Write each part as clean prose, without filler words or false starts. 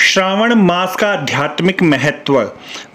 श्रावण मास का आध्यात्मिक महत्व।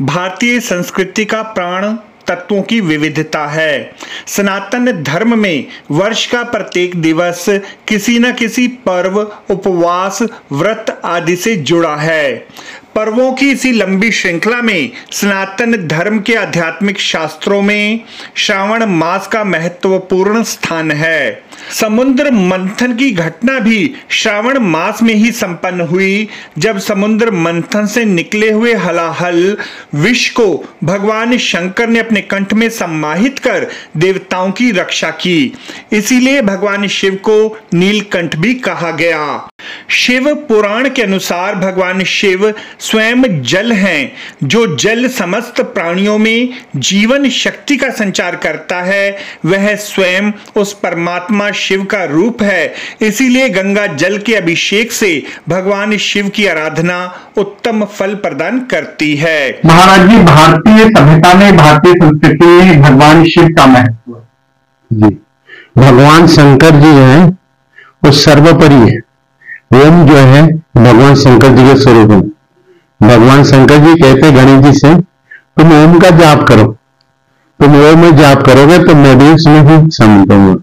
भारतीय संस्कृति का प्राण तत्वों की विविधता है। सनातन धर्म में वर्ष का प्रत्येक दिवस किसी न किसी पर्व, उपवास, व्रत आदि से जुड़ा है। पर्वों की इसी लंबी श्रृंखला में सनातन धर्म के आध्यात्मिक शास्त्रों में श्रावण मास का महत्वपूर्ण स्थान है। समुद्र मंथन की घटना भी श्रावण मास में ही संपन्न हुई, जब समुद्र मंथन से निकले हुए हलाहल विष को भगवान शंकर ने अपने कंठ में समाहित कर देवताओं की रक्षा की। इसीलिए भगवान शिव को नीलकंठ भी कहा गया। शिव पुराण के अनुसार भगवान शिव स्वयं जल हैं, जो जल समस्त प्राणियों में जीवन शक्ति का संचार करता है। वह स्वयं उस परमात्मा शिव का रूप है। इसीलिए गंगा जल के अभिषेक से भगवान शिव की आराधना उत्तम फल प्रदान करती है। महाराज जी, भारतीय सभ्यता में, भारतीय संस्कृति में भगवान शिव का महत्व जी, भगवान शंकर जी हैं, वो सर्वोपरि है। ओम जो है भगवान शंकर जी के स्वरूप है। भगवान शंकर जी कहते गणेश जी से, तुम ओम का जाप करो, तुम ओम में जाप करोगे तो मैं भी उसमें ही सम्मिलित हूँ।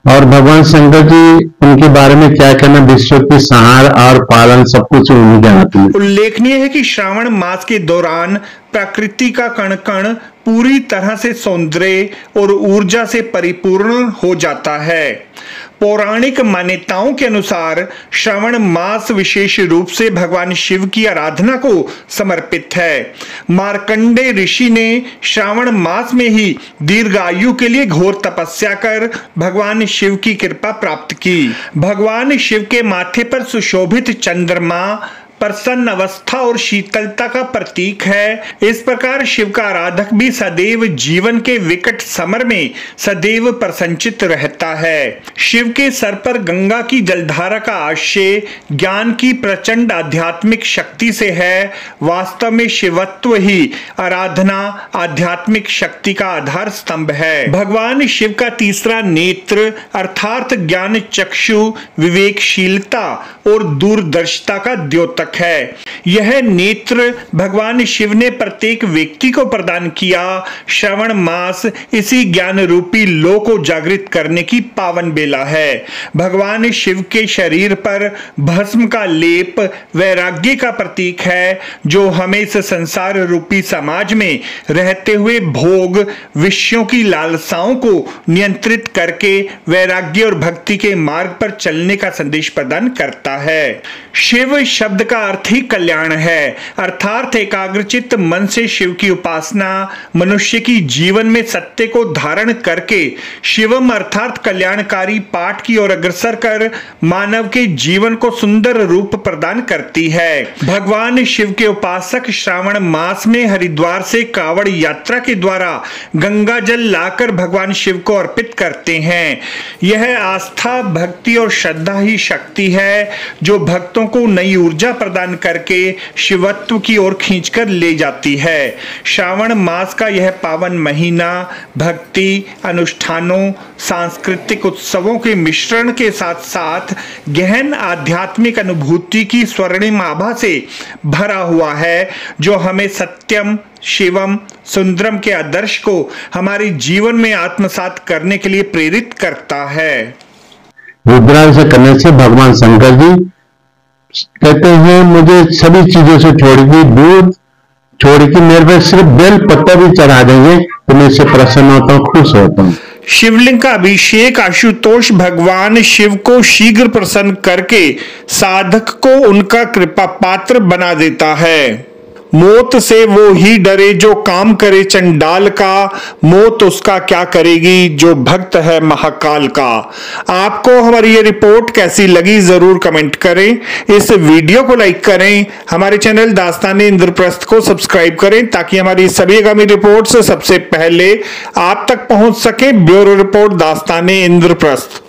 और भगवान शंकर जी, उनके बारे में क्या कहना, विश्व की संहार और पालन सब कुछ उन्हीं के हाथ में। उल्लेखनीय है कि श्रावण मास के दौरान प्रकृति का कण कण पूरी तरह से सौंदर्य और ऊर्जा से परिपूर्ण हो जाता है। पौराणिक मान्यताओं के अनुसार श्रावण मास विशेष रूप से भगवान शिव की आराधना को समर्पित है। मार्कंडेय ऋषि ने श्रावण मास में ही दीर्घायु के लिए घोर तपस्या कर भगवान शिव की कृपा प्राप्त की। भगवान शिव के माथे पर सुशोभित चंद्रमा प्रसन्न अवस्था और शीतलता का प्रतीक है। इस प्रकार शिव का आराधक भी सदैव जीवन के विकट समर में सदैव प्रसन्नचित रहता है। शिव के सर पर गंगा की जलधारा का आश्रय ज्ञान की प्रचंड आध्यात्मिक शक्ति से है। वास्तव में शिवत्व ही आराधना आध्यात्मिक शक्ति का आधार स्तंभ है। भगवान शिव का तीसरा नेत्र अर्थात ज्ञान चक्षु विवेकशीलता और दूरदर्शिता का द्योतक है। यह नेत्र भगवान शिव ने प्रत्येक व्यक्ति को प्रदान किया। श्रावण मास इसी ज्ञान रूपी लो को जागृत करने की पावन बेला है। भगवान शिव के शरीर पर भस्म का लेप वैराग्य का प्रतीक है, जो हमें इस संसार रूपी समाज में रहते हुए भोग विषयों की लालसाओं को नियंत्रित करके वैराग्य और भक्ति के मार्ग पर चलने का संदेश प्रदान करता है। शिव शब्द का अर्थ ही कल्याण है, अर्थात एकाग्रचित्त मन से शिव की उपासना मनुष्य की जीवन में सत्य को धारण करके शिवम अर्थात कल्याणकारी पाठ की ओर अग्रसर कर मानव के जीवन को सुंदर रूप प्रदान करती है। भगवान शिव के उपासक श्रावण मास में हरिद्वार से कावड़ यात्रा के द्वारा गंगा जल लाकर भगवान शिव को अर्पित करते हैं। यह आस्था, भक्ति और श्रद्धा ही शक्ति है, जो भक्तों को नई ऊर्जा प्रदान करके शिवत्व की ओर खींचकर ले जाती है। श्रावण मास का यह पावन महीना भक्ति, अनुष्ठानों, सांस्कृतिक उत्सवों के मिश्रण के साथ साथ गहन आध्यात्मिक अनुभूति की स्वर्णिम आभा से भरा हुआ है, जो हमें सत्यम, शिवम, सुंदरम के आदर्श को हमारे जीवन में आत्मसात करने के लिए प्रेरित करता है। रुद्राभिषेक करने से भगवान शंकर जी कहते हैं, मुझे सभी चीजों से छोड़ दी, दूध छोड़ के मेरे पे सिर्फ बेल पत्ता भी चढ़ा देंगे तो मैं इससे प्रसन्न होता हूँ, खुश होता हूँ। शिवलिंग का अभिषेक आशुतोष भगवान शिव को शीघ्र प्रसन्न करके साधक को उनका कृपा पात्र बना देता है। मौत से वो ही डरे जो काम करे चंडाल का, मौत उसका क्या करेगी जो भक्त है महाकाल का। आपको हमारी ये रिपोर्ट कैसी लगी जरूर कमेंट करें। इस वीडियो को लाइक करें। हमारे चैनल दास्ताने इंद्रप्रस्थ को सब्सक्राइब करें ताकि हमारी सभी आगामी रिपोर्ट्स सबसे पहले आप तक पहुंच सके। ब्यूरो रिपोर्ट दास्ताने इंद्रप्रस्थ।